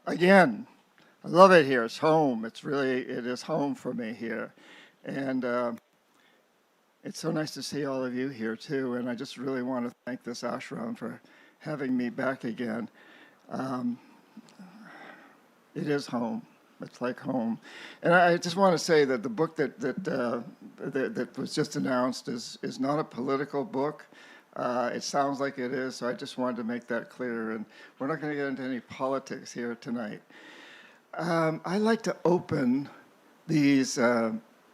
Again, I love it here. It's home. It is home for me here. And it's so nice to see all of you here too. And I just really want to thank this ashram for having me back again. Um, it is home. It's like home. And I just want to say that the book that was just announced is not a political book. It sounds like it is, so I just wanted to make that clear. And we're not going to get into any politics here tonight. I like to open these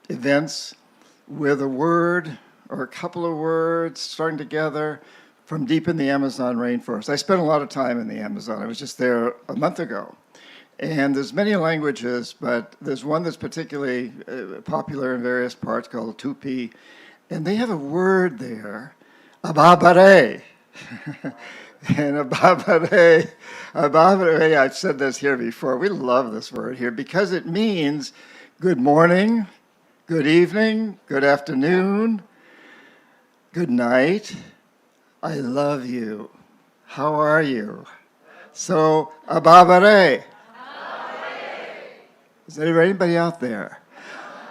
events with a word or a couple of words strung together from deep in the Amazon rainforest. I spent a lot of time in the Amazon. I was just there a month ago. And there's many languages, but there's one that's particularly popular in various parts called Tupi. And they have a word there, ababare. And ababare, I've said this here before, we love this word here because it means good morning, good evening, good afternoon, good night, I love you, how are you? So, ababare. Is there anybody out there?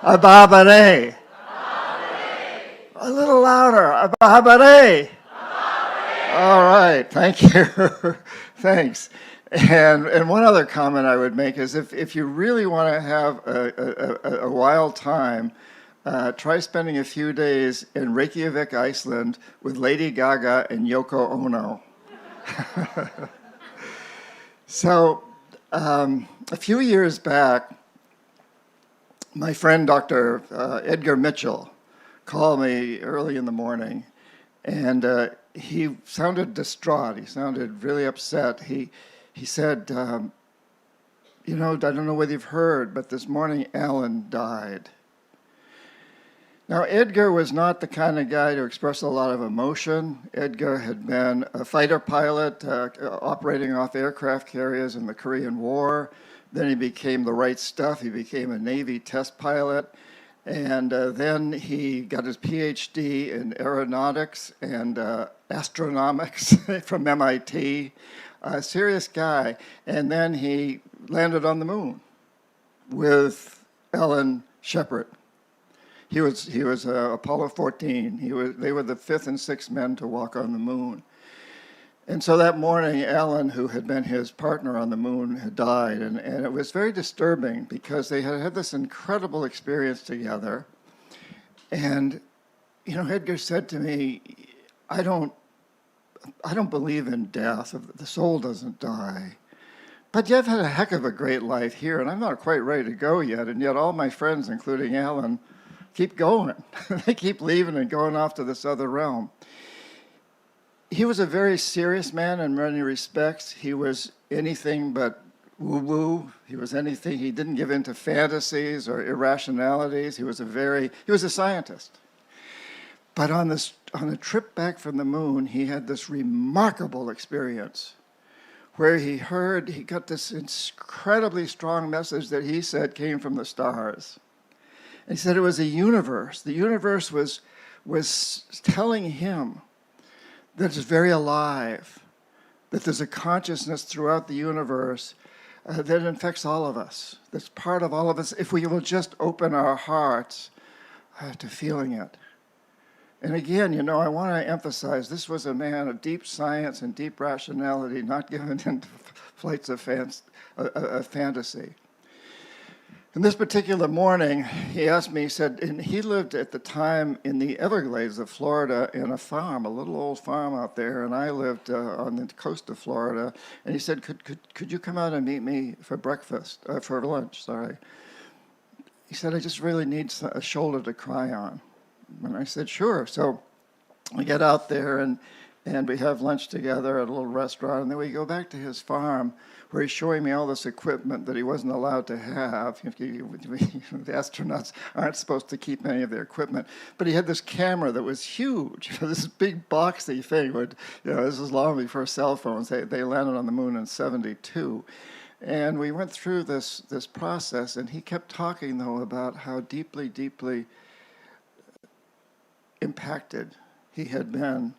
Ababare. A little louder, ababare. All right, thank you. Thanks. And one other comment I would make is if you really want to have a wild time, try spending a few days in Reykjavik, Iceland with Lady Gaga and Yoko Ono. So a few years back, my friend Dr. Edgar Mitchell called me early in the morning, and he sounded distraught. He sounded really upset. He said, I don't know whether you've heard, but this morning Alan died. Now, Edgar was not the kind of guy to express a lot of emotion. Edgar had been a fighter pilot operating off aircraft carriers in the Korean War. Then he became the right stuff. He became a Navy test pilot. And then he got his PhD in aeronautics and astronomics from MIT. A serious guy. And then he landed on the moon with Ellen Shepard. He was Apollo 14. They were the fifth and sixth men to walk on the moon. And so that morning, Alan, who had been his partner on the moon, had died. And it was very disturbing because they had this incredible experience together. And, Edgar said to me, I don't believe in death. The soul doesn't die. But you've had a heck of a great life here, and I'm not quite ready to go yet. And yet all my friends, including Alan, keep going. They keep leaving and going off to this other realm. He was a very serious man in many respects. He was anything but woo-woo. He was anything. He didn't give in to fantasies or irrationalities. He was a scientist. But on a trip back from the moon, he had this remarkable experience where he got this incredibly strong message that he said came from the stars. And he said it was a universe. The universe was telling him that it's very alive, that there's a consciousness throughout the universe that infects all of us, that's part of all of us, if we will just open our hearts to feeling it. And again, I want to emphasize, this was a man of deep science and deep rationality, not given into flights of fantasy. And this particular morning, he asked me, he said, and he lived at the time in the Everglades of Florida in a farm, a little old farm out there, and I lived on the coast of Florida. And he said, could you come out and meet me for lunch, sorry. He said, I just really need a shoulder to cry on. And I said, sure. So we get out there and we have lunch together at a little restaurant, and then we go back to his farm where he's showing me all this equipment that he wasn't allowed to have. The astronauts aren't supposed to keep any of their equipment. But he had this camera that was huge, this big boxy thing. This was long before cell phones. They landed on the moon in 1972. And we went through this process, and he kept talking, though, about how deeply, deeply impacted he had been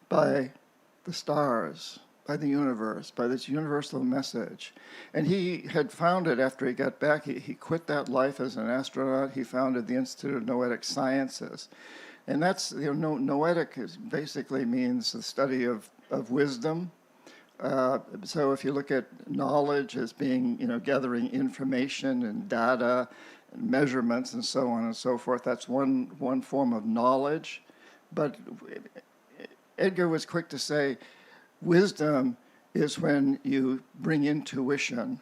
by the stars by the universe, by this universal message. And he had founded, after he got back, he quit that life as an astronaut. He founded the Institute of Noetic Sciences. And that's, noetic basically means the study of wisdom. So if you look at knowledge as being, gathering information and data and measurements and so on and so forth, that's one form of knowledge. But Edgar was quick to say, wisdom is when you bring intuition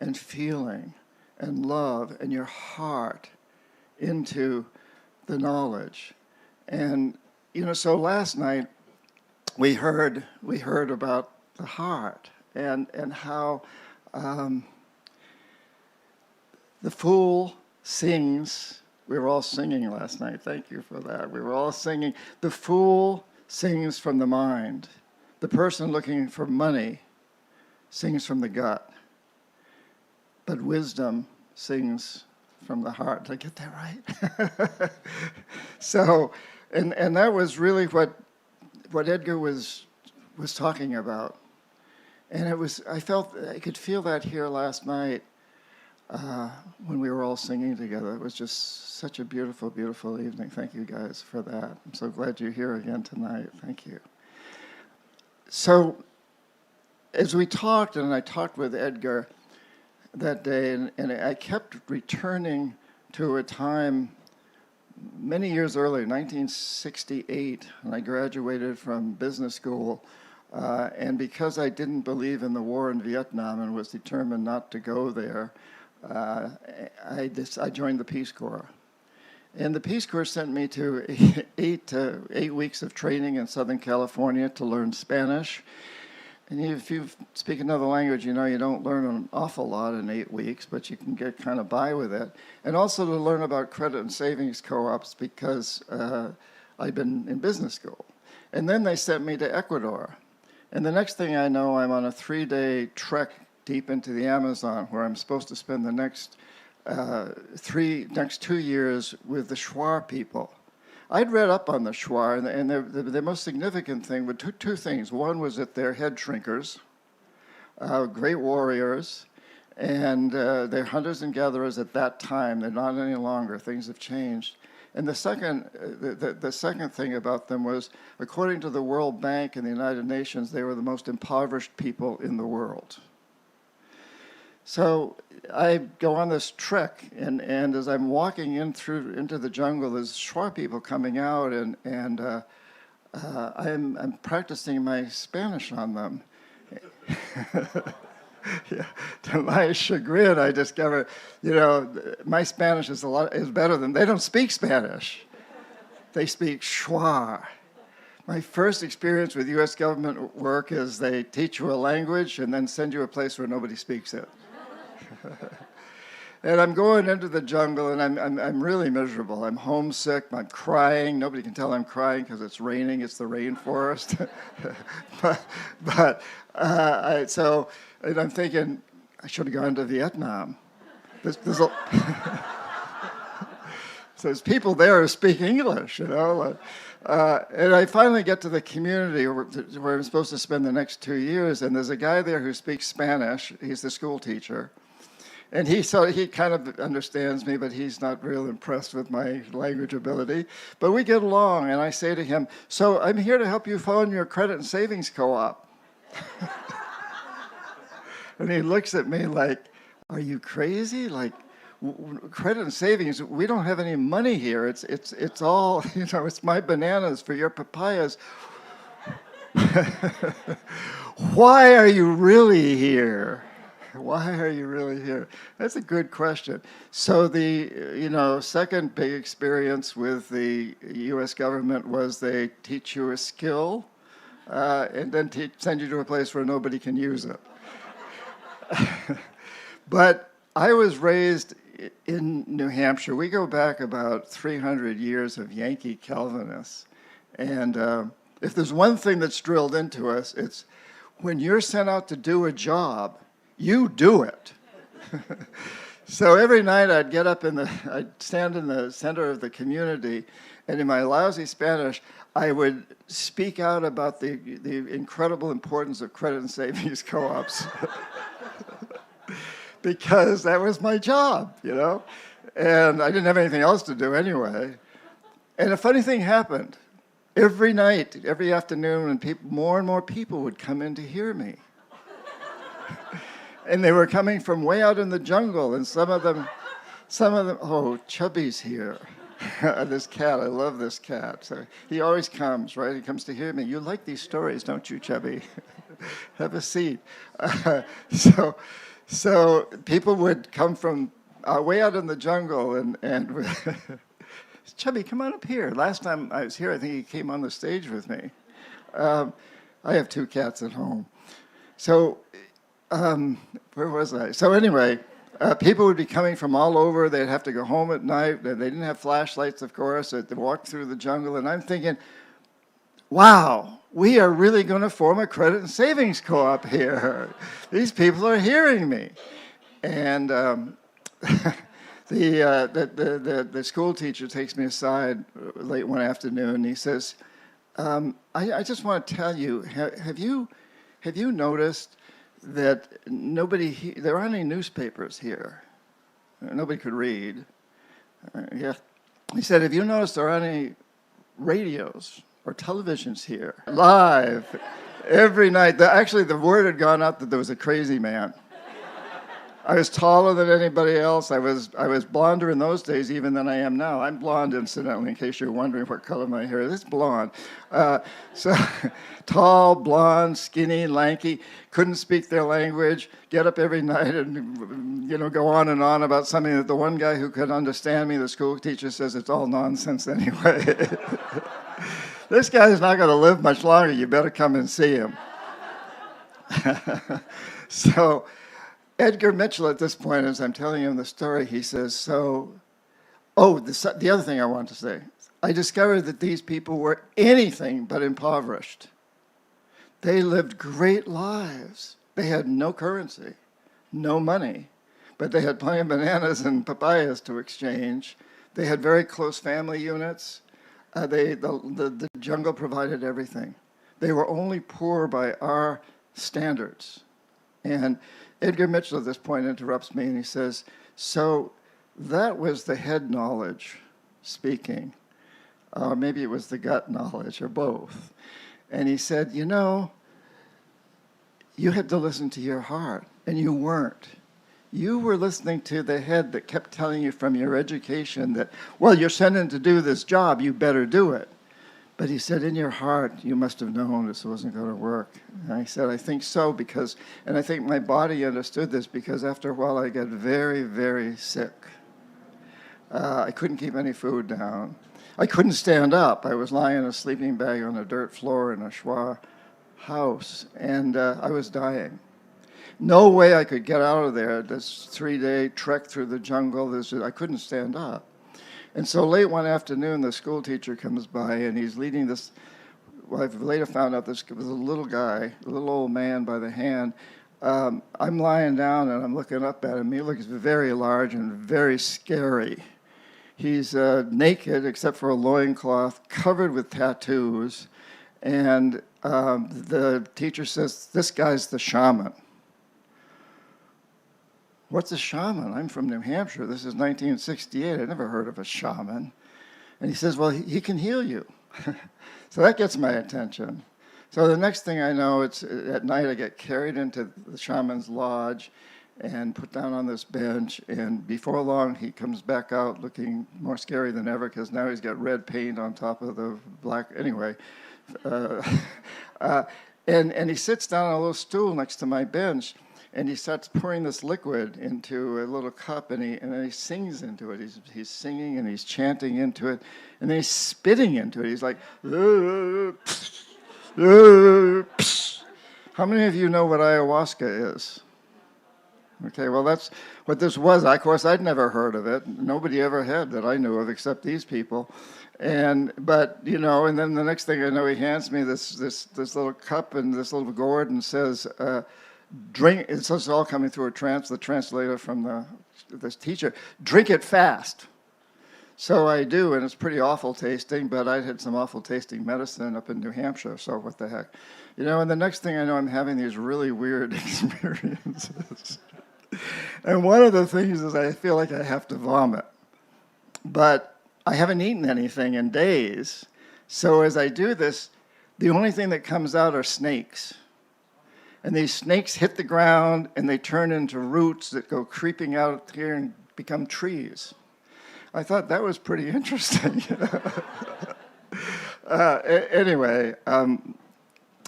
and feeling and love and your heart into the knowledge. And, so last night we heard about the heart and how the fool sings. We were all singing last night. Thank you for that. We were all singing. The fool sings from the mind. The person looking for money sings from the gut. But wisdom sings from the heart. Did I get that right? So, and that was really what Edgar was talking about. And I could feel that here last night when we were all singing together. It was just such a beautiful, beautiful evening. Thank you guys for that. I'm so glad you're here again tonight. Thank you. So, as we talked, and I talked with Edgar that day, and I kept returning to a time many years earlier, 1968, when I graduated from business school. And because I didn't believe in the war in Vietnam and was determined not to go there, I joined the Peace Corps. And the Peace Corps sent me to 8 weeks of training in Southern California to learn Spanish. And if you speak another language, you don't learn an awful lot in 8 weeks, but you can get kind of by with it. And also to learn about credit and savings co-ops because I'd been in business school. And then they sent me to Ecuador. And the next thing I know, I'm on a 3-day trek deep into the Amazon where I'm supposed to spend the next 2 years with the Shuar people. I'd read up on the Shuar, and the most significant thing were two things. One was that they're head shrinkers, great warriors, and they're hunters and gatherers at that time. They're not any longer. Things have changed. And the second thing about them was, according to the World Bank and the United Nations, they were the most impoverished people in the world. So I go on this trek, and as I'm walking into the jungle, there's Shuar people coming out, and I'm practicing my Spanish on them. Yeah. To my chagrin, I discovered, my Spanish is better than, they don't speak Spanish. They speak Shuar. My first experience with U.S. government work is they teach you a language and then send you a place where nobody speaks it. And I'm going into the jungle, and I'm really miserable. I'm homesick. I'm crying. Nobody can tell I'm crying because it's raining. It's the rainforest. And I'm thinking, I should have gone to Vietnam. So there's people there who speak English, And I finally get to the community where I'm supposed to spend the next 2 years, and there's a guy there who speaks Spanish. He's the school teacher. And he kind of understands me, but he's not real impressed with my language ability. But we get along, and I say to him, so I'm here to help you fund your credit and savings co-op. And he looks at me like, are you crazy? Like, credit and savings, we don't have any money here. It's all, it's my bananas for your papayas. Why are you really here? Why are you really here? That's a good question. So the second big experience with the U.S. government was they teach you a skill and then send you to a place where nobody can use it. But I was raised in New Hampshire. We go back about 300 years of Yankee Calvinists. And if there's one thing that's drilled into us, it's when you're sent out to do a job, you do it. So every night I'd get up I'd stand in the center of the community, and in my lousy Spanish, I would speak out about the incredible importance of credit and savings co-ops because that was my job, you know? And I didn't have anything else to do anyway. And a funny thing happened. Every night, every afternoon, and more and more people would come in to hear me. And they were coming from way out in the jungle, and some of them, oh, Chubby's here. This cat, I love this cat. So he always comes, right? He comes to hear me. You like these stories, don't you, Chubby? Have a seat. So people would come from way out in the jungle, and Chubby, come on up here. Last time I was here, I think he came on the stage with me. I have 2 cats at home. So where was I? So anyway, people would be coming from all over. They'd have to go home at night. They didn't have flashlights, of course. They walked through the jungle. And I'm thinking, wow, we are really going to form a credit and savings co-op here. These people are hearing me. And the school teacher takes me aside late one afternoon. He says, I just want to tell you, have you noticed that there aren't any newspapers here? Nobody could read. Yeah. He said, have you noticed there aren't any radios or televisions here? Live, every night. Actually, the word had gone out that there was a crazy man. I was taller than anybody else. I was blonder in those days even than I am now. I'm blonde, incidentally, in case you're wondering what color my hair is. It's blonde. So tall, blonde, skinny, lanky, couldn't speak their language, get up every night and go on and on about something that the one guy who could understand me, the school teacher, says it's all nonsense anyway. This guy's not going to live much longer. You better come and see him. So Edgar Mitchell, at this point, as I'm telling him the story, he says, the other thing I want to say, I discovered that these people were anything but impoverished. They lived great lives. They had no currency, no money, but they had plenty of bananas and papayas to exchange. They had very close family units. The jungle provided everything. They were only poor by our standards. And Edgar Mitchell at this point interrupts me and he says, so that was the head knowledge speaking, or maybe it was the gut knowledge, or both. And he said, you had to listen to your heart, and you weren't. You were listening to the head that kept telling you from your education that, well, you're sent in to do this job, you better do it. But he said, in your heart, you must have known this wasn't going to work. And I said, I think so, and I think my body understood this because after a while I got very, very sick. I couldn't keep any food down. I couldn't stand up. I was lying in a sleeping bag on a dirt floor in a Schwa house, and I was dying. No way I could get out of there. This 3-day trek through the jungle, I couldn't stand up. And so late one afternoon, the school teacher comes by, and he's leading this, well, I've later found out this was a little guy, a little old man by the hand. I'm lying down, and I'm looking up at him. He looks very large and very scary. He's naked, except for a loincloth, covered with tattoos. And the teacher says, this guy's the shaman. What's a shaman? I'm from New Hampshire. This is 1968. I never heard of a shaman. And he says, well, he can heal you. So that gets my attention. So the next thing I know, it's at night I get carried into the shaman's lodge and put down on this bench. And before long, he comes back out looking more scary than ever because now he's got red paint on top of the black. Anyway. And he sits down on a little stool next to my bench. And he starts pouring this liquid into a little cup, and then he sings into it. He's singing and he's chanting into it, and then he's spitting into it. He's like, how many of you know what ayahuasca is? Okay, well, that's what this was. Of course, I'd never heard of it. Nobody ever had that I knew of except these people. But and then the next thing I know, he hands me this little cup and this little gourd and says, drink. It's all coming through the translator from this teacher. Drink it fast. So I do, and it's pretty awful tasting, but I had some awful tasting medicine up in New Hampshire, so what the heck. And the next thing I know, I'm having these really weird experiences. And one of the things is I feel like I have to vomit. But I haven't eaten anything in days. So as I do this, the only thing that comes out are snakes. And these snakes hit the ground, and they turn into roots that go creeping out here and become trees. I thought that was pretty interesting. Anyway,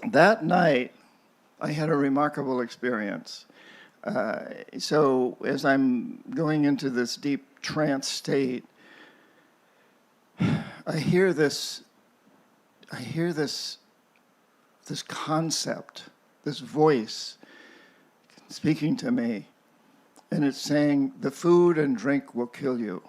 that night, I had a remarkable experience. So as I'm going into this deep trance state, I hear this concept, this voice speaking to me, and it's saying, the food and drink will kill you.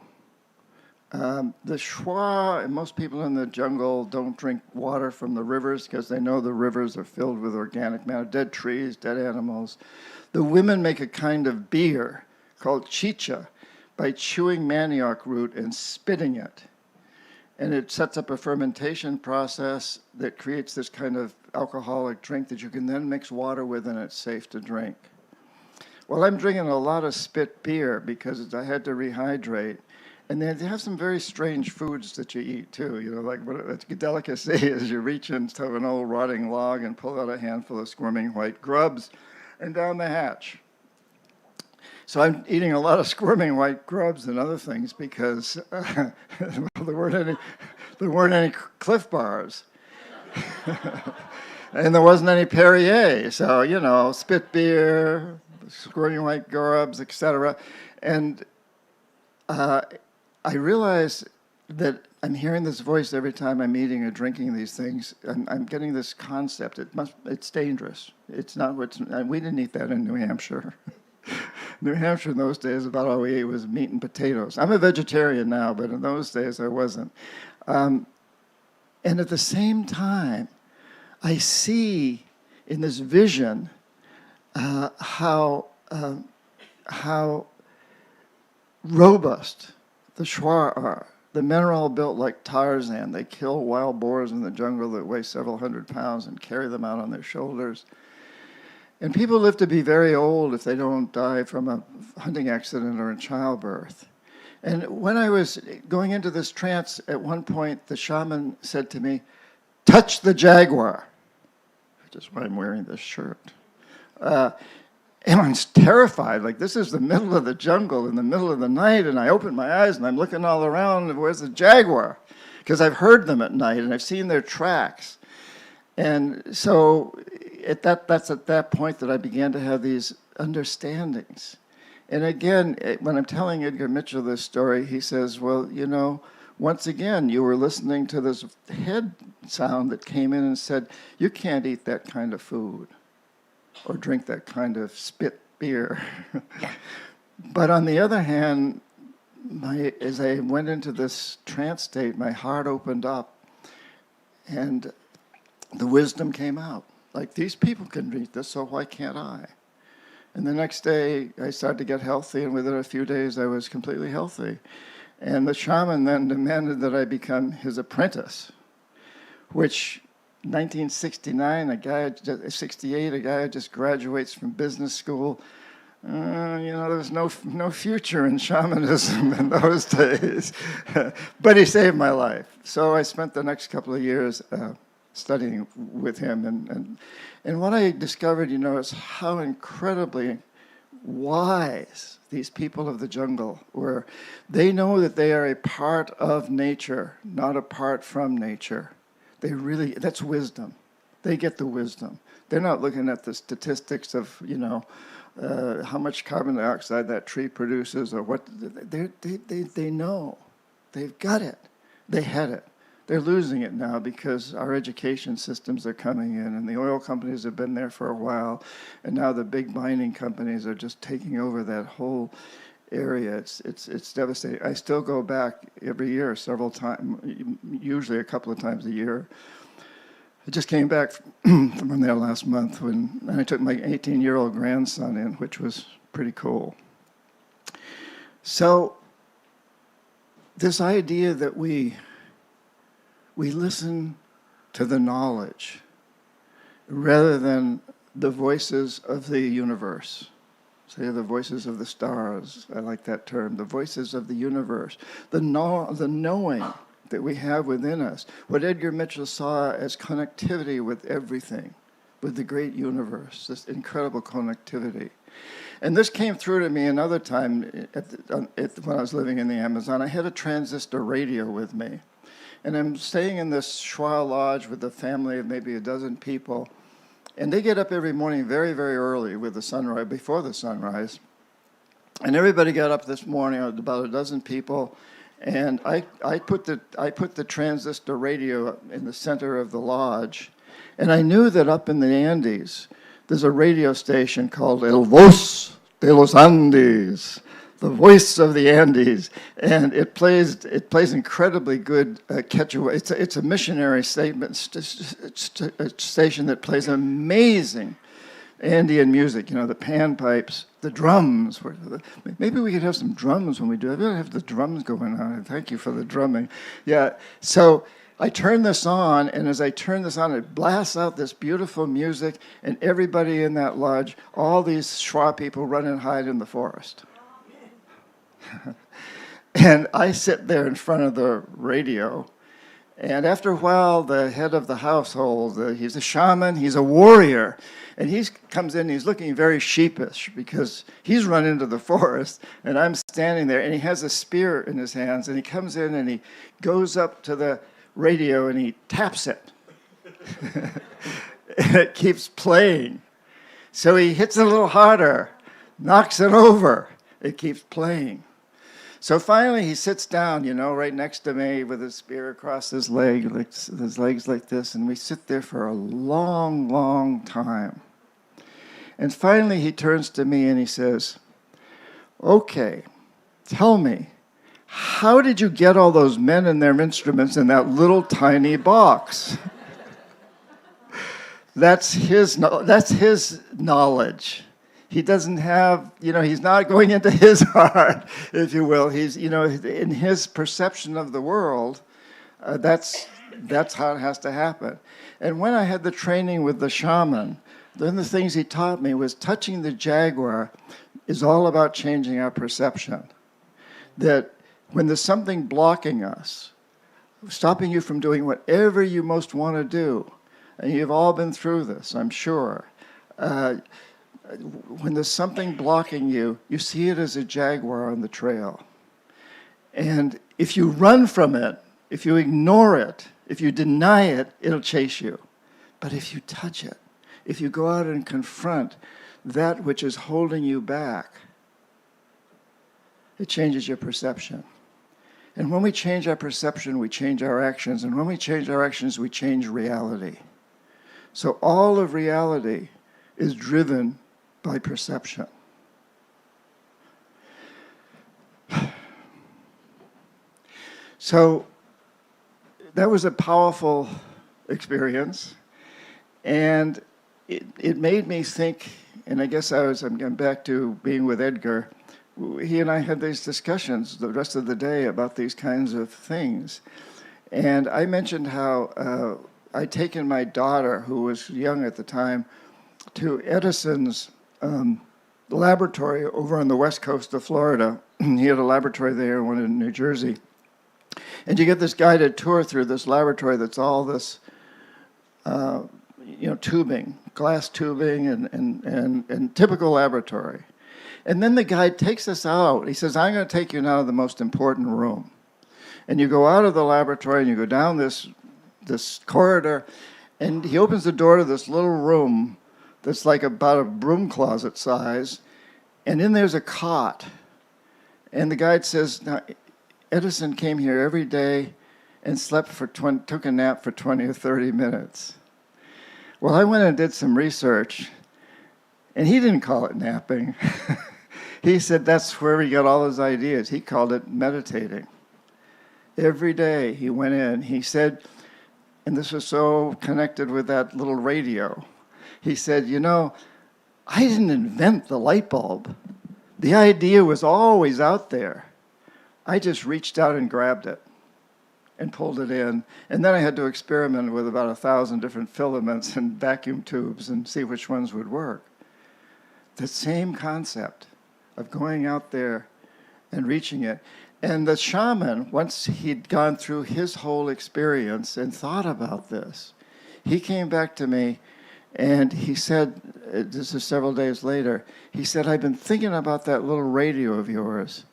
The Shuar and most people in the jungle don't drink water from the rivers because they know the rivers are filled with organic matter, dead trees, dead animals. The women make a kind of beer called chicha by chewing manioc root and spitting it. And it sets up a fermentation process that creates this kind of alcoholic drink that you can then mix water with, and it's safe to drink. Well, I'm drinking a lot of spit beer because I had to rehydrate. And they have some very strange foods that you eat too. Like what a delicacy is you reach into an old rotting log and pull out a handful of squirming white grubs and down the hatch. So I'm eating a lot of squirming white grubs and other things because there weren't any Cliff Bars. And there wasn't any Perrier. So, spit beer, squirming white grubs, etc. And I realize that I'm hearing this voice every time I'm eating or drinking these things. I'm getting this concept. It's dangerous. It's not we didn't eat that in New Hampshire. New Hampshire in those days, about all we ate was meat and potatoes. I'm a vegetarian now, but in those days I wasn't. And at the same time, I see in this vision how robust the Shuar are. The men are all built like Tarzan. They kill wild boars in the jungle that weigh several hundred pounds and carry them out on their shoulders. And people live to be very old if they don't die from a hunting accident or in childbirth. And when I was going into this trance, at one point the shaman said to me, "Touch the jaguar," which is why I'm wearing this shirt. And I'm terrified, like this is the middle of the jungle in the middle of the night, and I open my eyes and I'm looking all around, and where's the jaguar? Because I've heard them at night and I've seen their tracks. And so that's at that point that I began to have these understandings. And again, when I'm telling Edgar Mitchell this story, he says, well, once again, you were listening to this head sound that came in and said, you can't eat that kind of food or drink that kind of spit beer. But on the other hand, as I went into this trance state, my heart opened up and the wisdom came out. Like, these people can eat this, so why can't I? And the next day, I started to get healthy, and within a few days, I was completely healthy. And the shaman then demanded that I become his apprentice, which 1969, a guy just graduates from business school. There was no future in shamanism in those days. But he saved my life. So I spent the next couple of years studying with him. And what I discovered, is how incredibly wise these people of the jungle were. They know that they are a part of nature, not apart from nature. That's wisdom. They get the wisdom. They're not looking at the statistics of, how much carbon dioxide that tree produces or what. They know. They've got it. They had it. They're losing it now because our education systems are coming in, and the oil companies have been there for a while, and now the big mining companies are just taking over that whole area. It's devastating. I still go back every year, several times, usually a couple of times a year. I just came back from there last month and I took my 18-year-old grandson in, which was pretty cool. So this idea that we listen to the knowledge rather than the voices of the universe. Say the voices of the stars. I like that term. The voices of the universe. The knowing that we have within us. What Edgar Mitchell saw as connectivity with everything, with the great universe, this incredible connectivity. And this came through to me another time when I was living in the Amazon. I had a transistor radio with me. And I'm staying in this Shwa lodge with a family of maybe a dozen people. And they get up every morning very, very early with the sunrise, before the sunrise. And everybody got up this morning, about a dozen people. And I put the transistor radio in the center of the lodge. And I knew that up in the Andes, there's a radio station called El Voz de los Andes, the voice of the Andes, and it plays incredibly good Quechua. It's a missionary station that plays amazing Andean music. The panpipes, the drums. Maybe we could have some drums when we do it. We gotta have the drums going on. Thank you for the drumming. Yeah. So I turn this on, and as I turn this on, it blasts out this beautiful music, and everybody in that lodge, all these Shwa people run and hide in the forest. And I sit there in front of the radio, and after a while, the head of the household, he's a shaman, he's a warrior, and he comes in, he's looking very sheepish because he's run into the forest, and I'm standing there, and he has a spear in his hands, and he comes in and he goes up to the radio and he taps it. And it keeps playing. So he hits it a little harder, knocks it over. It keeps playing. So finally he sits down, right next to me with his spear across his legs like this, and we sit there for a long, long time. And finally he turns to me and he says, "Okay, tell me, how did you get all those men and their instruments in that little tiny box?" That's his knowledge. He doesn't have, he's not going into his heart, if you will. He's, in his perception of the world, that's how it has to happen. And when I had the training with the shaman, one of the things he taught me was touching the jaguar is all about changing our perception. That when there's something blocking us, stopping you from doing whatever you most want to do, and you've all been through this, I'm sure, when there's something blocking you, you see it as a jaguar on the trail. And if you run from it, if you ignore it, if you deny it, it'll chase you. But if you touch it, if you go out and confront that which is holding you back, it changes your perception. And when we change our perception, we change our actions. And when we change our actions, we change reality. So all of reality is driven by perception. So that was a powerful experience. And it made me think, and I guess I'm getting back to being with Edgar. He and I had these discussions the rest of the day about these kinds of things. And I mentioned how I'd taken my daughter, who was young at the time, to Edison's laboratory over on the west coast of Florida. He had a laboratory there, one in New Jersey. And you get this guided tour through this laboratory that's all this, tubing, glass tubing and typical laboratory. And then the guide takes us out. He says, "I'm going to take you now to the most important room." And you go out of the laboratory and you go down this corridor, and he opens the door to this little room that's like about a broom closet size, and in there's a cot. And the guide says, "Now, Edison came here every day and took a nap for 20 or 30 minutes. Well, I went and did some research, and he didn't call it napping. He said that's where he got all his ideas. He called it meditating. Every day he went in, he said, and this was so connected with that little radio, he said, I didn't invent the light bulb. The idea was always out there. I just reached out and grabbed it and pulled it in. And then I had to experiment with about 1,000 different filaments and vacuum tubes and see which ones would work. The same concept of going out there and reaching it. And the shaman, once he'd gone through his whole experience and thought about this, he came back to me and he said, this is several days later, he said, I've been thinking about that little radio of yours,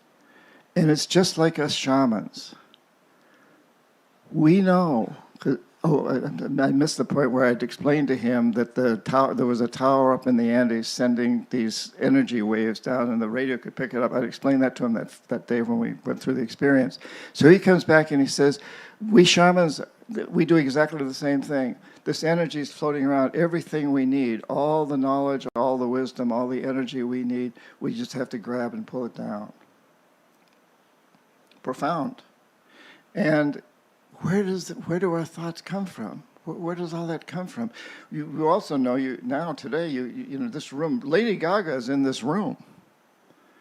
and it's just like us shamans. We know, I missed the point where I'd explained to him that there was a tower up in the Andes sending these energy waves down, and the radio could pick it up. I'd explained that to him that day when we went through the experience. So he comes back and he says, we shamans, we do exactly the same thing. This energy is floating around, everything we need, all the knowledge, all the wisdom, all the energy we need, we just have to grab and pull it down. Profound. And where do our thoughts come from? Where does all that come from? You also know today, this room, Lady Gaga is in this room.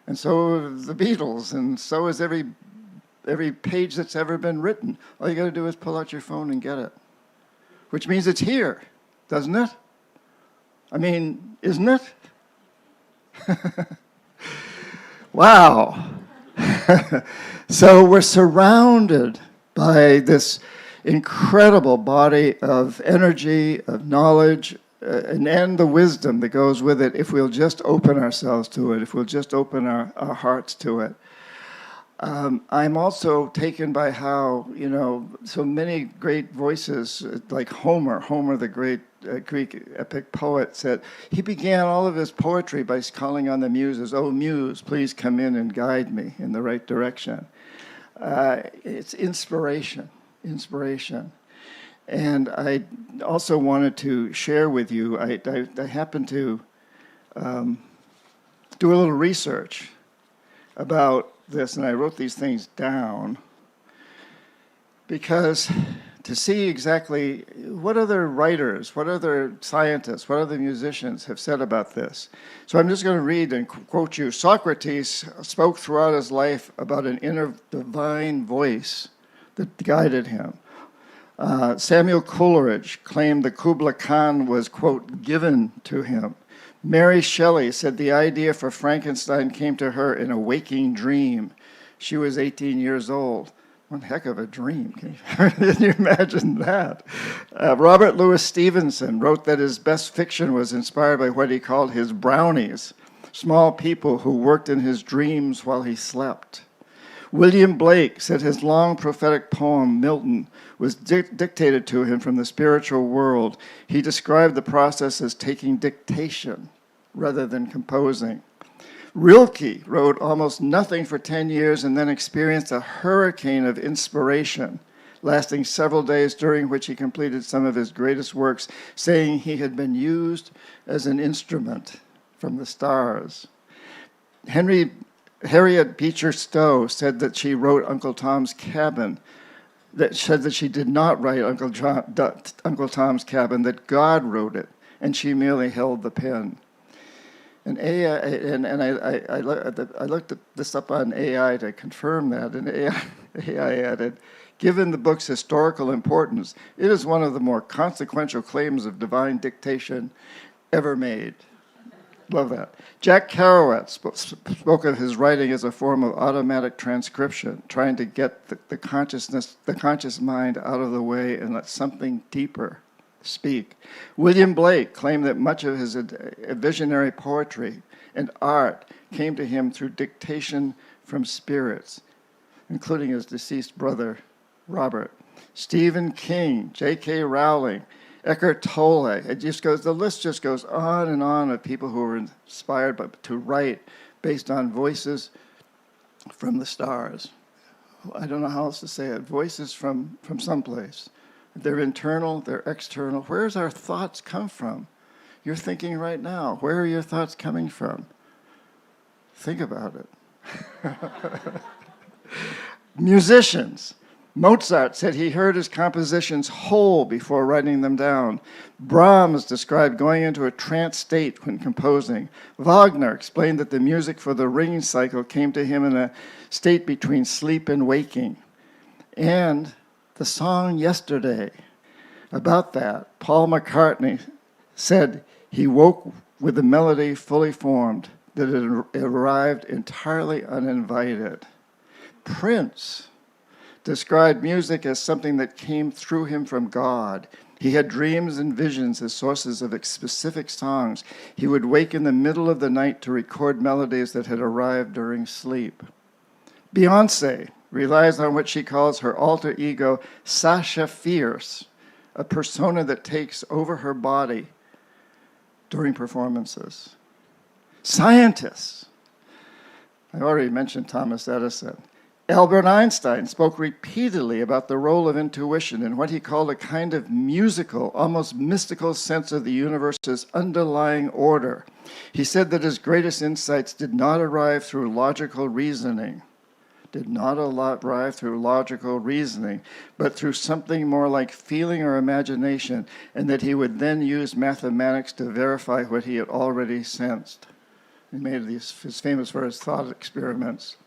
And so are the Beatles, and so is every page that's ever been written. All you got to do is pull out your phone and get it. Which means it's here, doesn't it? I mean, isn't it? Wow. So we're surrounded by this incredible body of energy, of knowledge, and the wisdom that goes with it if we'll just open ourselves to it, if we'll just open our hearts to it. I'm also taken by how, so many great voices, like Homer, the great Greek epic poet, said he began all of his poetry by calling on the muses, "Oh, muse, please come in and guide me in the right direction." It's inspiration. And I also wanted to share with you, I happened to do a little research about this, and I wrote these things down because to see exactly what other writers, what other scientists, what other musicians have said about this. So I'm just going to read and quote you. Socrates spoke throughout his life about an inner divine voice that guided him. Samuel Coleridge claimed that Kubla Khan was, quote, given to him. Mary Shelley said the idea for Frankenstein came to her in a waking dream. She was 18 years old. One heck of a dream. Can you imagine that? Robert Louis Stevenson wrote that his best fiction was inspired by what he called his brownies, small people who worked in his dreams while he slept. William Blake said his long prophetic poem, Milton, was dictated to him from the spiritual world. He described the process as taking dictation rather than composing. Rilke wrote almost nothing for 10 years and then experienced a hurricane of inspiration, lasting several days, during which he completed some of his greatest works, saying he had been used as an instrument from the stars. Harriet Beecher Stowe said that she wrote Uncle Tom's Cabin, that said that she did not write Uncle Tom's Cabin, that God wrote it, and she merely held the pen. And I looked this up on AI to confirm that, and AI added, given the book's historical importance, it is one of the more consequential claims of divine dictation ever made. Love that. Jack Kerouac spoke of his writing as a form of automatic transcription, trying to get the conscious mind out of the way and let something deeper speak. William Blake claimed that much of his visionary poetry and art came to him through dictation from spirits, including his deceased brother, Robert. Stephen King, J.K. Rowling, Eckhart Tolle, the list just goes on and on of people who were inspired to write based on voices from the stars. I don't know how else to say it. Voices from someplace. They're internal, they're external. Where's our thoughts come from? You're thinking right now. Where are your thoughts coming from? Think about it. Musicians. Mozart said he heard his compositions whole before writing them down. Brahms described going into a trance state when composing. Wagner explained that the music for the ringing cycle came to him in a state between sleep and waking. And the song Yesterday, about that, Paul McCartney said he woke with the melody fully formed, that it arrived entirely uninvited. Prince described music as something that came through him from God. He had dreams and visions as sources of specific songs. He would wake in the middle of the night to record melodies that had arrived during sleep. Beyoncé relies on what she calls her alter ego, Sasha Fierce, a persona that takes over her body during performances. Scientists, I already mentioned Thomas Edison. Albert Einstein spoke repeatedly about the role of intuition and what he called a kind of musical, almost mystical sense of the universe's underlying order. He said that his greatest insights did not arrive through logical reasoning, but through something more like feeling or imagination, and that he would then use mathematics to verify what he had already sensed. He made his famous for his thought experiments.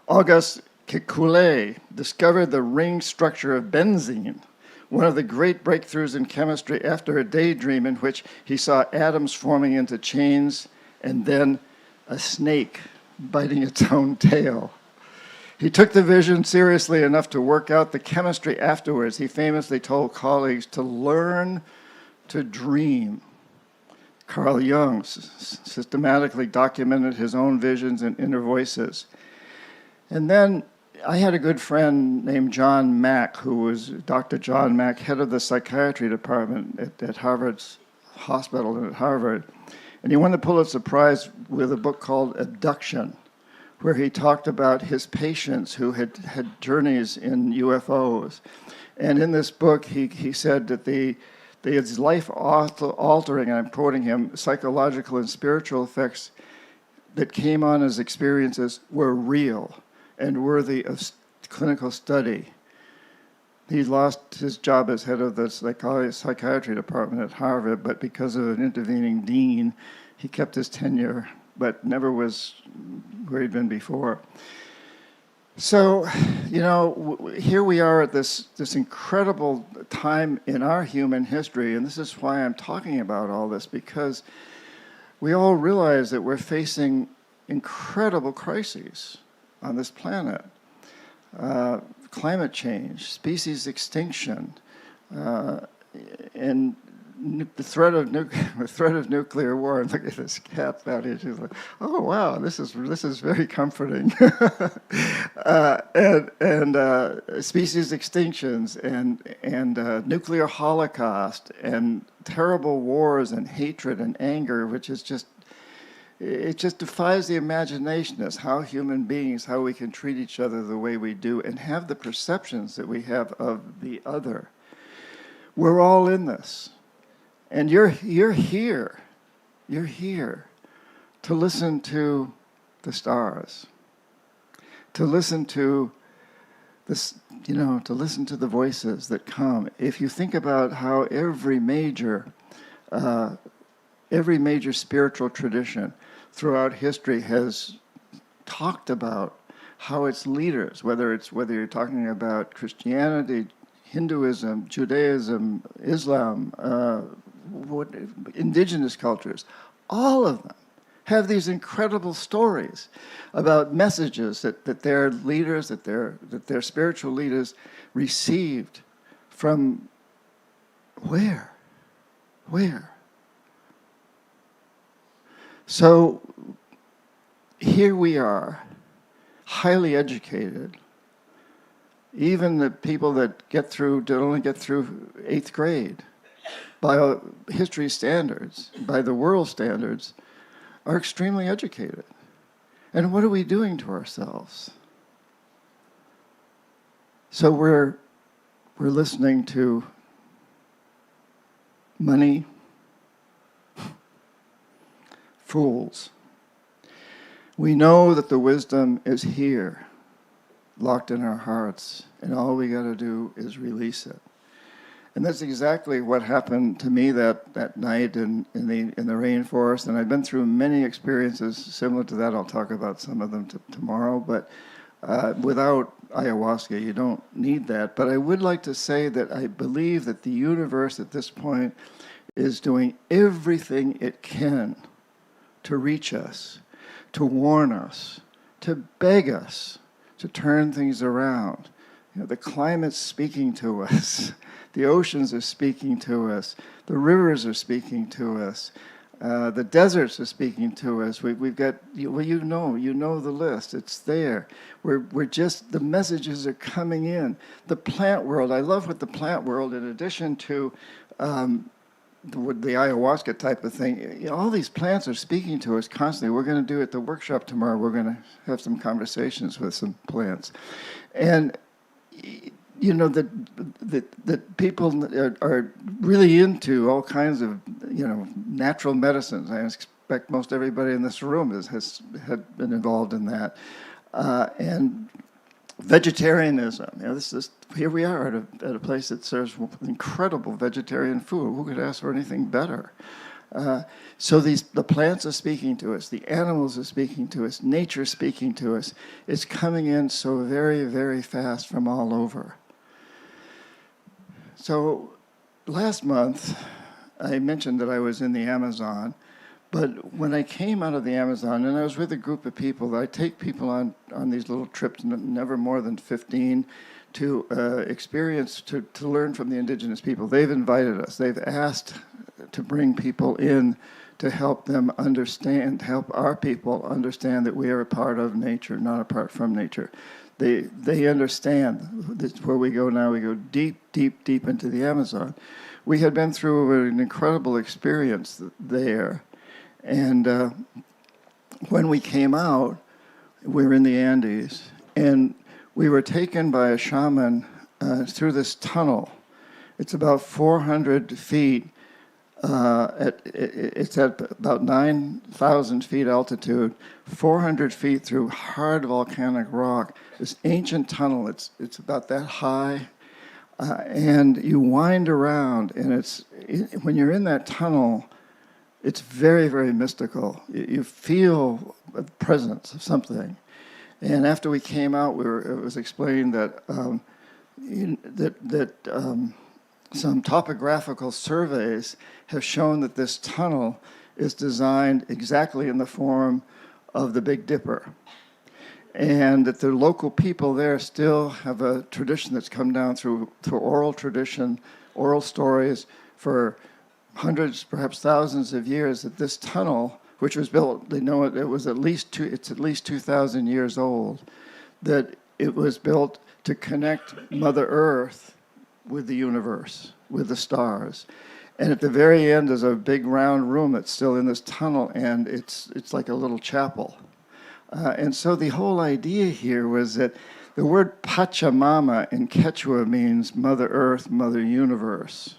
Auguste Kekulé discovered the ring structure of benzene, one of the great breakthroughs in chemistry after a daydream in which he saw atoms forming into chains and then a snake biting its own tail. He took the vision seriously enough to work out the chemistry afterwards. He famously told colleagues to learn to dream. Carl Jung systematically documented his own visions and inner voices. And then I had a good friend named John Mack, who was Dr. John Mack, head of the psychiatry department at Harvard's hospital at Harvard. And he won the Pulitzer Prize with a book called Abduction, where he talked about his patients who had journeys in UFOs. And in this book, he said that his life-altering, and I'm quoting him, psychological and spiritual effects that came on as experiences were real and worthy of clinical study. He lost his job as head of the psychiatry department at Harvard, but because of an intervening dean, he kept his tenure, but never was where he'd been before. So, here we are at this incredible time in our human history, and this is why I'm talking about all this, because we all realize that we're facing incredible crises on this planet. Climate change, species extinction, and the threat of nuclear war. And look at this cat out here. She's like, "Oh wow, this is very comforting." and species extinctions and nuclear holocaust and terrible wars and hatred and anger, which is just. It just defies the imagination as how human beings, how we can treat each other the way we do and have the perceptions that we have of the other. We're all in this. And you're here. You're here to listen to the stars, to listen to this, to listen to the voices that come. If you think about how every major spiritual tradition throughout history has talked about how its leaders, whether you're talking about Christianity, Hinduism, Judaism, Islam, Indigenous cultures, all of them have these incredible stories about messages that their leaders, that their spiritual leaders received from where? So here we are, highly educated. Even the people that only get through 8th grade, by history standards, by the world standards, are extremely educated. And what are we doing to ourselves? So we're listening to money, fools. We know that the wisdom is here. locked in our hearts, and all we got to do is release it. And that's exactly what happened to me that night in the rainforest. And I've been through many experiences similar to that. I'll talk about some of them tomorrow. But without ayahuasca, you don't need that. But I would like to say that I believe that the universe at this point is doing everything it can to reach us, to warn us, to beg us to turn things around. The climate's speaking to us. The oceans are speaking to us. The rivers are speaking to us. The deserts are speaking to us. We've got, well, you know the list. It's there. We're just, the messages are coming in. The plant world, I love what the plant world, in addition to the ayahuasca type of thing, all these plants are speaking to us constantly. We're going to do at the workshop tomorrow, we're going to have some conversations with some plants. And that people are really into all kinds of, natural medicines. I expect most everybody in this room has been involved in that. And vegetarianism. Here we are at a place that serves incredible vegetarian food. Who could ask for anything better? So the plants are speaking to us, the animals are speaking to us, nature speaking to us. It's coming in so very, very fast from all over. So last month, I mentioned that I was in the Amazon, but when I came out of the Amazon, and I was with a group of people, I take people on these little trips, never more than 15, to experience, to learn from the Indigenous people. They've invited us. They've asked to bring people in to help them understand, help our people understand that we are a part of nature, not apart from nature. They understand. That's where we go now. We go deep, deep, deep into the Amazon. We had been through an incredible experience there. And when we came out, we were in the Andes, and we were taken by a shaman through this tunnel. It's about 400 feet. It's at about 9,000 feet altitude, 400 feet through hard volcanic rock. This ancient tunnel, it's about that high, and you wind around, and when you're in that tunnel, it's very, very mystical. You feel the presence of something. And after we came out, it was explained that some topographical surveys have shown that this tunnel is designed exactly in the form of the Big Dipper. And that the local people there still have a tradition that's come down through oral tradition, oral stories for hundreds, perhaps thousands of years, that this tunnel, which was built, they know it was at least 2,000 years old, that it was built to connect Mother Earth with the universe, with the stars. And at the very end is a big round room that's still in this tunnel, and it's like a little chapel. And so the whole idea here was that the word Pachamama in Quechua means Mother Earth, Mother Universe.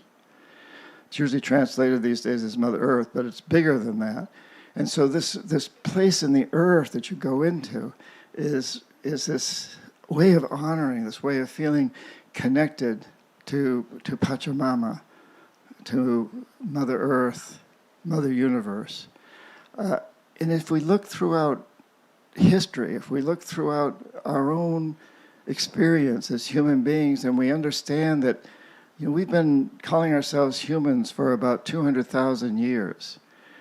It's usually translated these days as Mother Earth, but it's bigger than that. And so this place in the earth that you go into is this way of honoring, this way of feeling connected to Pachamama, to Mother Earth, Mother Universe. And if we look throughout history, if we look throughout our own experience as human beings, and we understand that we've been calling ourselves humans for about 200,000 years.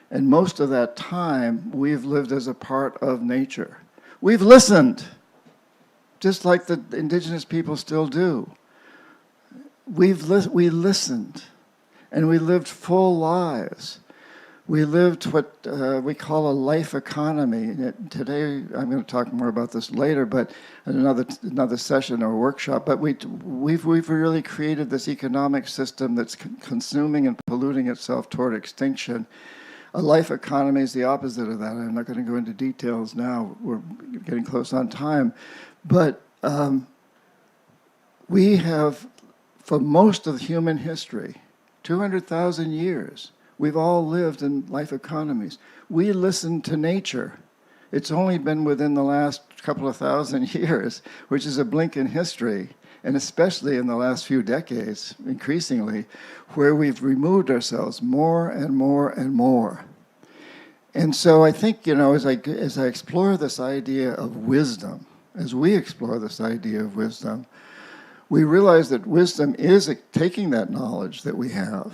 And most of that time, we've lived as a part of nature. We've listened, just like the Indigenous people still do. We listened, and we lived full lives. We lived what we call a life economy. Today, I'm going to talk more about this later, but in another session or workshop. But we've really created this economic system that's consuming and polluting itself toward extinction. A life economy is the opposite of that. I'm not going to go into details now. We're getting close on time. But we have, for most of human history, 200,000 years, we've all lived in life economies. We listened to nature. It's only been within the last couple of thousand years, which is a blink in history, and especially in the last few decades, increasingly, where we've removed ourselves more and more and more. And so I think, as I explore this idea of wisdom, as we explore this idea of wisdom, we realize that wisdom is taking that knowledge that we have.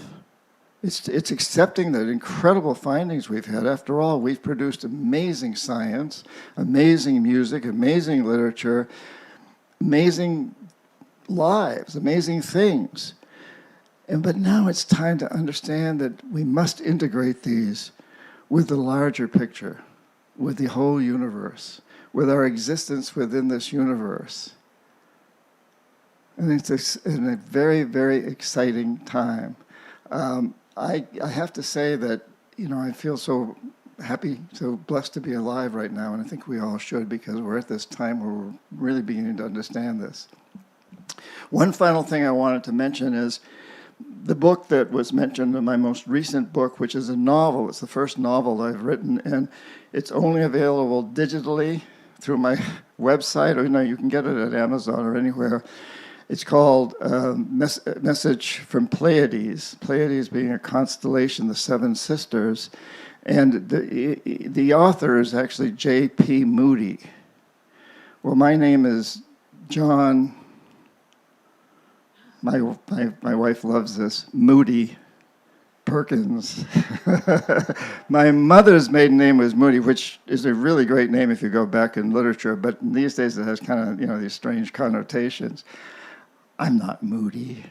It's accepting the incredible findings we've had. After all, we've produced amazing science, amazing music, amazing literature, amazing lives, amazing things. But now it's time to understand that we must integrate these with the larger picture, with the whole universe, with our existence within this universe. And it's a very, very exciting time. I have to say that, I feel so happy, so blessed to be alive right now, and I think we all should, because we're at this time where we're really beginning to understand this. One final thing I wanted to mention is the book that was mentioned in my most recent book, which is a novel. It's the first novel I've written, and it's only available digitally through my website, or you can get it at Amazon or anywhere. It's called Message from Pleiades, Pleiades being a constellation, the Seven Sisters, and the author is actually J.P. Moody. Well, my name is John. My wife loves this, Moody Perkins. My mother's maiden name was Moody, which is a really great name if you go back in literature, but these days it has kind of, these strange connotations. I'm not Moody.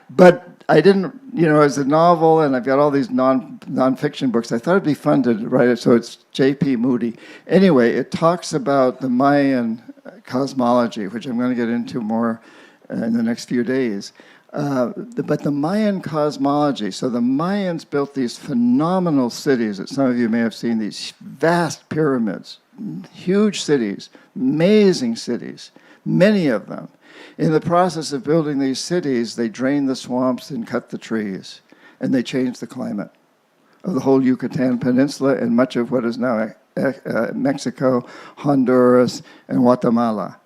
But I didn't, as a novel, and I've got all these nonfiction books, I thought it'd be fun to write it, so it's J.P. Moody. Anyway, it talks about the Mayan cosmology, which I'm going to get into more in the next few days. But the Mayan cosmology, so the Mayans built these phenomenal cities that some of you may have seen, these vast pyramids, huge cities, amazing cities, many of them. In the process of building these cities, they drained the swamps and cut the trees, and they changed the climate of the whole Yucatan Peninsula and much of what is now Mexico, Honduras, and Guatemala.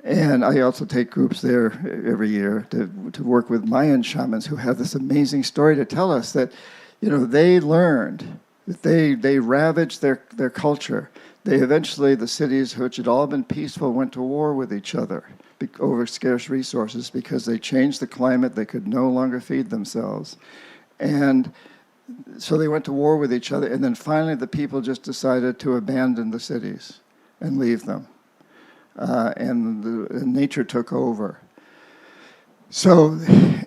And I also take groups there every year to work with Mayan shamans who have this amazing story to tell us that, they learned, that they ravaged their culture. They eventually, the cities which had all been peaceful, went to war with each other over scarce resources because they changed the climate. They could no longer feed themselves. And so they went to war with each other. And then finally the people just decided to abandon the cities and leave them. And nature took over. So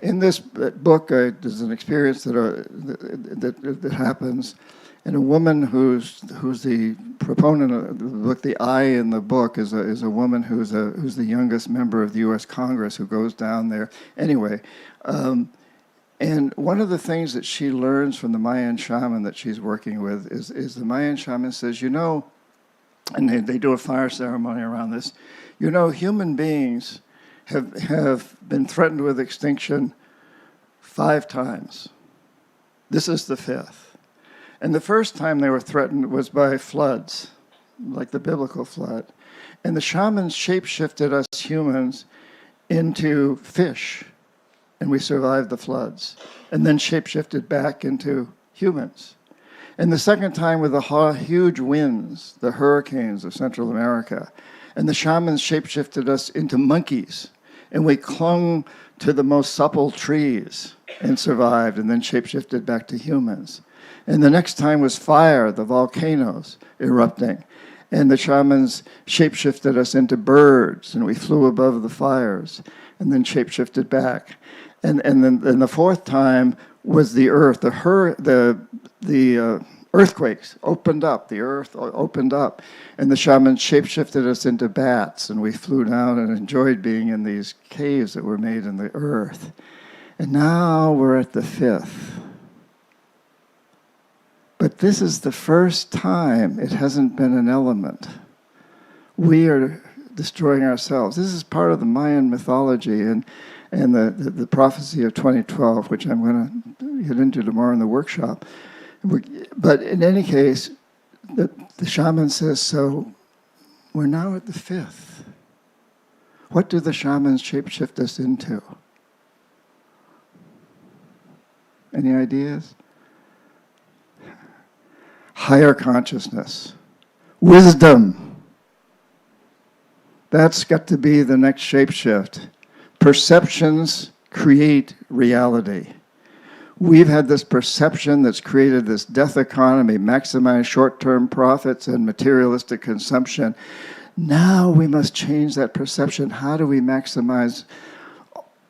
in this book, there's an experience that happens. And a woman who's the proponent of the book, the I in the book, is a woman who's the youngest member of the U.S. Congress who goes down there. Anyway, and one of the things that she learns from the Mayan shaman that she's working with is the Mayan shaman says, and they do a fire ceremony around this, human beings have been threatened with extinction 5 times. This is the 5th. And the first time they were threatened was by floods, like the biblical flood. And the shamans shape-shifted us humans into fish, and we survived the floods, and then shape-shifted back into humans. And the second time with the huge winds, the hurricanes of Central America, and the shamans shape-shifted us into monkeys, and we clung to the most supple trees and survived, and then shape-shifted back to humans. And the next time was fire, the volcanoes erupting. And the shamans shape-shifted us into birds, and we flew above the fires, and then shape-shifted back. And then the 4th time was the earth. The earthquakes opened up, the earth opened up, and the shamans shape-shifted us into bats, and we flew down and enjoyed being in these caves that were made in the earth. And now we're at the 5th. But this is the first time it hasn't been an element. We are destroying ourselves. This is part of the Mayan mythology and the prophecy of 2012, which I'm going to get into tomorrow in the workshop. But in any case, the shaman says, so we're now at the fifth. What do the shamans shapeshift us into? Any ideas? Higher consciousness. Wisdom. That's got to be the next shapeshift. Perceptions create reality. We've had this perception that's created this death economy, maximize short-term profits and materialistic consumption. Now we must change that perception. How do we maximize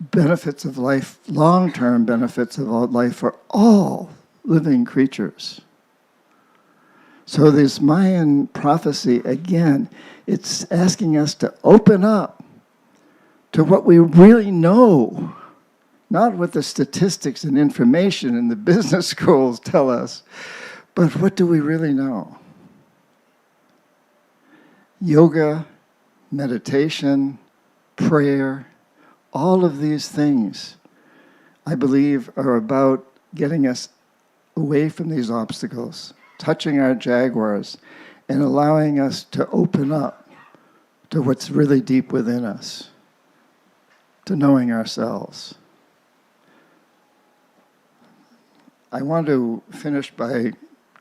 benefits of life, long-term benefits of life for all living creatures? So this Mayan prophecy, again, it's asking us to open up to what we really know. Not what the statistics and information in the business schools tell us, but what do we really know? Yoga, meditation, prayer, all of these things, I believe, are about getting us away from these obstacles, touching our jaguars, and allowing us to open up to what's really deep within us, to knowing ourselves. I want to finish by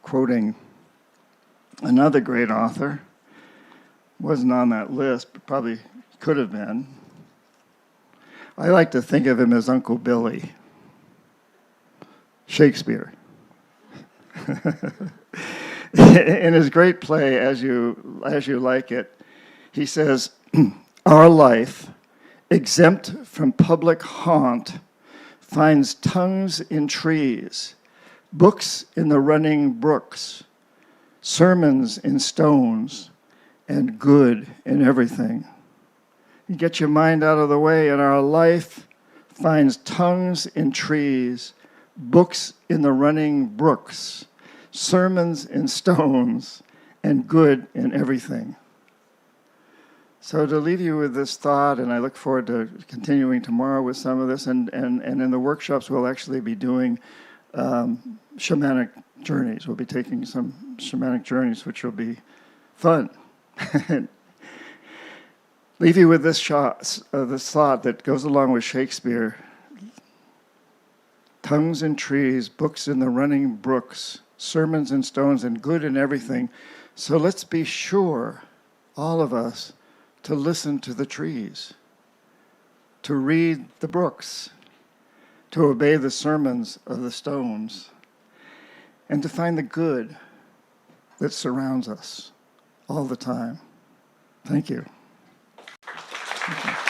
quoting another great author. Wasn't on that list, but probably could have been. I like to think of him as Uncle Billy. Shakespeare. In his great play, As You Like It, he says, our life, exempt from public haunt, finds tongues in trees, books in the running brooks, sermons in stones, and good in everything. You get your mind out of the way, and our life finds tongues in trees, books in the running brooks, sermons in stones, and good in everything. So to leave you with this thought, and I look forward to continuing tomorrow with some of this, and in the workshops we'll actually be doing shamanic journeys. We'll be taking some shamanic journeys, which will be fun. Leave you with this thought that goes along with Shakespeare. Tongues in trees, books in the running brooks, sermons in stones, and good in everything. So let's be sure, all of us, to listen to the trees, to read the brooks, to obey the sermons of the stones, and to find the good that surrounds us all the time. Thank you. Thank you.